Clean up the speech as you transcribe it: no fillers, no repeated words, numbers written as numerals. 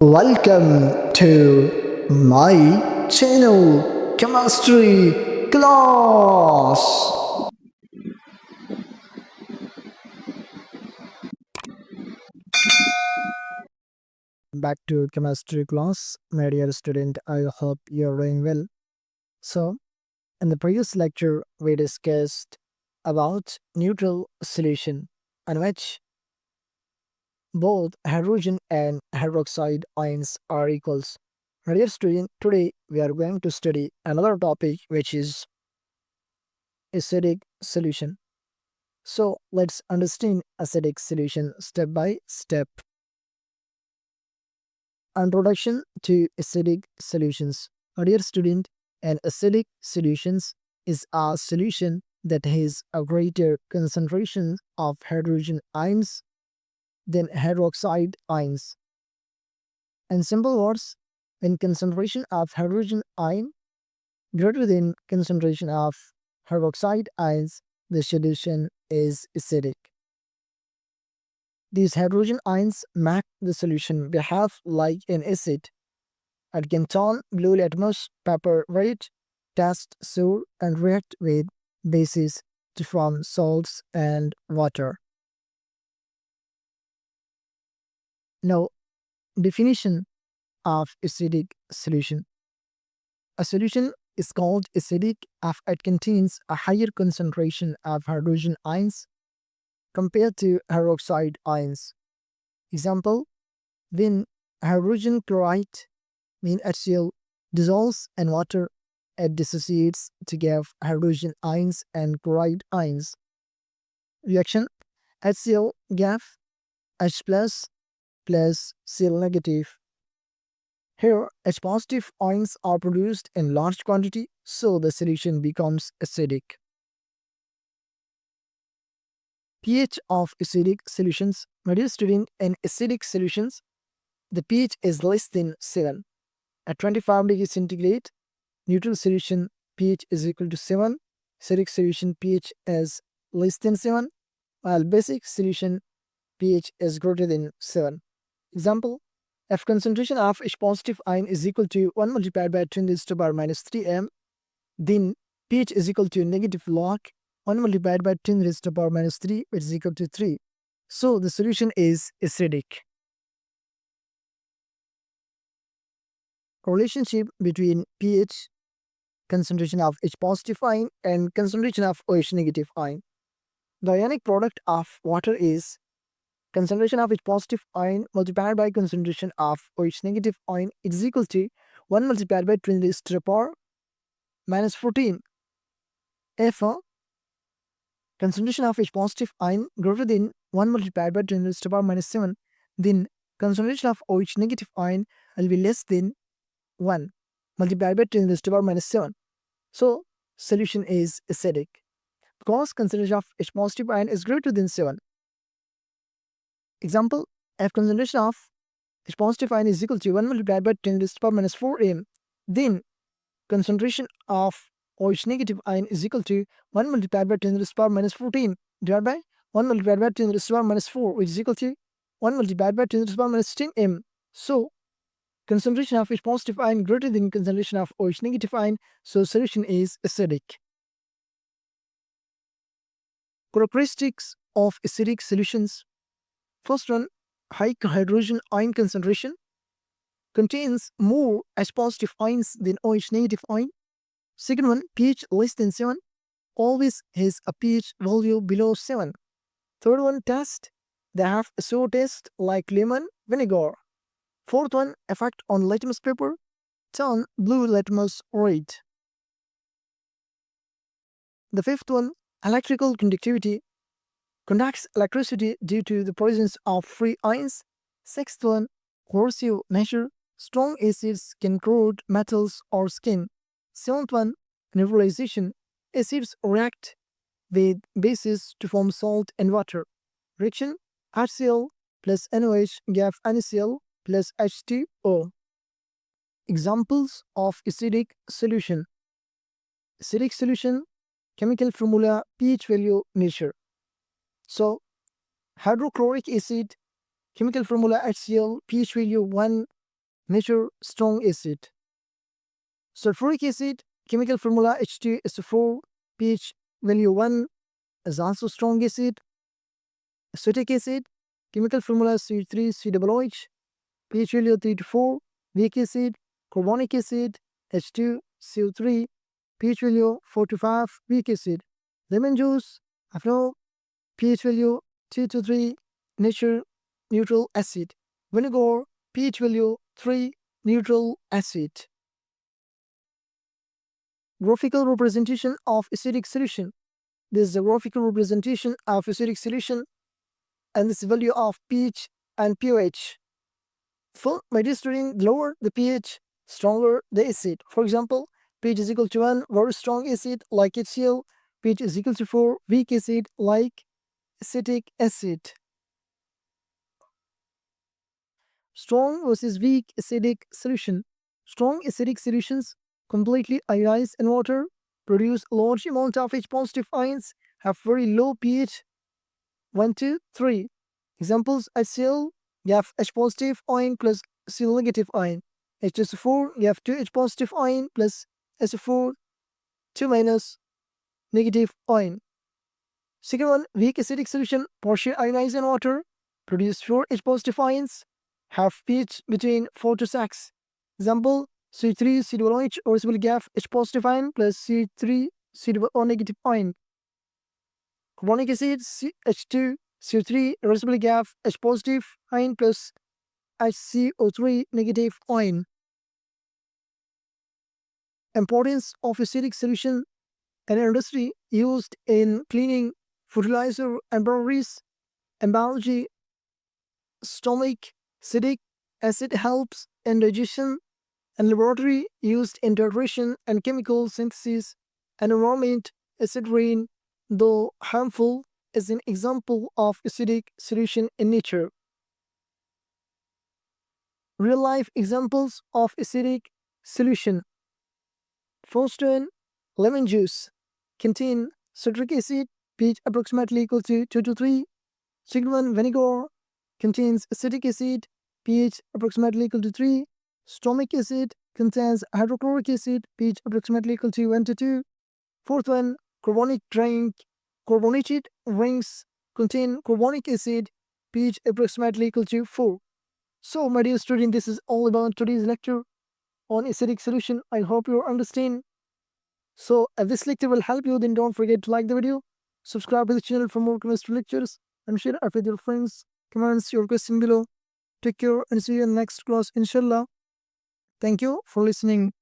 Welcome to my channel Chemistry Class. Back to chemistry class, my dear student. I hope you're doing well. So, in the previous lecture, we discussed about neutral solution in which both hydrogen and hydroxide ions are equals. My dear student, today we are going to study another topic which is acidic solution. So let's understand acidic solution step by step. Introduction to acidic solutions. My dear student, an acidic solutions is a solution that has a greater concentration of hydrogen ions than hydroxide ions. In simple words, when concentration of hydrogen ion greater than concentration of hydroxide ions, the solution is acidic. These hydrogen ions make the solution behave like an acid. It can turn blue litmus paper red, taste sour, and react with bases to form salts and water. Now, definition of acidic solution. A solution is called acidic if it contains a higher concentration of hydrogen ions compared to hydroxide ions. Example, when hydrogen chloride, when HCl dissolves in water, it dissociates to give hydrogen ions and chloride ions. Reaction, HCl give H plus Cl negative. Here, H positive ions are produced in large quantity, so the solution becomes acidic. pH of acidic solutions. My dear student, in acidic solutions, the pH is less than 7. At 25 degrees centigrade, neutral solution pH is equal to 7. Acidic solution pH is less than 7, while basic solution pH is greater than 7. Example, if concentration of H positive ion is equal to 1 multiplied by 10 raised to the power minus 3m, then pH is equal to negative log 1 multiplied by 10 raised to the power minus 3, which is equal to 3. So the solution is acidic. Relationship between pH, concentration of H positive ion, and concentration of OH negative ion. The ionic product of water is concentration of H positive ion multiplied by concentration of OH negative ion is equal to 1 multiplied by 10 raised to the power minus 14. If concentration of H positive ion greater than 1 multiplied by 10 raised to the power minus 7, then concentration of OH negative ion will be less than 1 multiplied by 10 raised to the power minus 7. So solution is acidic because concentration of H positive ion is greater than 7. Example, if concentration of H positive ion is equal to 1 multiplied by 10 raised to the power minus 4m, then concentration of OH negative ion is equal to 1 multiplied by 10 raised to the power minus 14 divided by 1 multiplied by 10 raised to the power minus 4, which is equal to 1 multiplied by 10 raised to the power minus 10m. So concentration of H positive ion greater than concentration of OH negative ion, so solution is acidic. Characteristics of acidic solutions. First one, high hydrogen ion concentration, contains more H positive ions than OH negative ion. Second one, pH less than 7, always has a pH value below 7. Third one, taste, they have a sour taste like lemon, vinegar. Fourth one, effect on litmus paper, turn blue litmus red. The fifth one, electrical conductivity, conducts electricity due to the presence of free ions. Sixth one, corrosive nature, strong acids can corrode metals or skin. Seventh one, neutralization, acids react with bases to form salt and water. Reaction, HCl plus NOH give NaCl plus H2O. Examples of acidic solution. Acidic solution, chemical formula, pH value, nature. So, hydrochloric acid, chemical formula HCl, pH value 1, nature strong acid. Sulfuric acid, chemical formula H2SO4, pH value 1 is also strong acid. Acetic acid, chemical formula C3COOH, pH value 3 to 4, weak acid. Carbonic acid, H2CO3, pH value 4 to 5, weak acid. Lemon juice, after pH value 2 to 3, nature neutral acid. Vinegar, pH value 3, neutral acid. Graphical representation of acidic solution. This is a graphical representation of acidic solution and this value of pH and pH. For my dear student, the lower the pH, stronger the acid. For example, pH is equal to 1, very strong acid like HCl. pH is equal to 4, weak acid like acetic acid. Strong versus weak acidic solution. Strong acidic solutions completely ionize in water, produce a large amount of H positive ions, have very low pH 1 to 3. Examples: HCl, you have H positive ion plus Cl negative ion. H2SO4, you have 2 H positive ion plus SO4, 2 minus negative ion. Second one, weak acidic solution, partially ionized in water, produce 4 H positive ions, have pH between 4 to 6. Example, C3COOH or will give H positive ion plus C3CO negative ion. Carbonic acid H2CO3 irreversibly give H positive ion plus HCO3 negative ion. Importance of acidic solution in industry used in cleaning, fertilizer and breweries. In biology, stomach acidic acid helps in digestion. In laboratory, used in titration and chemical synthesis. And environment, acid rain, though harmful, is an example of acidic solution in nature. Real-life examples of acidic solution. First one, lemon juice contain citric acid, pH approximately equal to 2 to 3. Second one, vinegar contains acetic acid, pH approximately equal to 3. Stomach acid contains hydrochloric acid, pH approximately equal to 1 to 2. Fourth one, carbonated drinks contain carbonic acid, pH approximately equal to 4. So, my dear student, this is all about today's lecture on acidic solution. I hope you understand. So, if this lecture will help you, then don't forget to like the video, subscribe to the channel for more chemistry lectures, and share it with your friends. Comments your question below. Take care and see you in the next class, inshallah. Thank you for listening.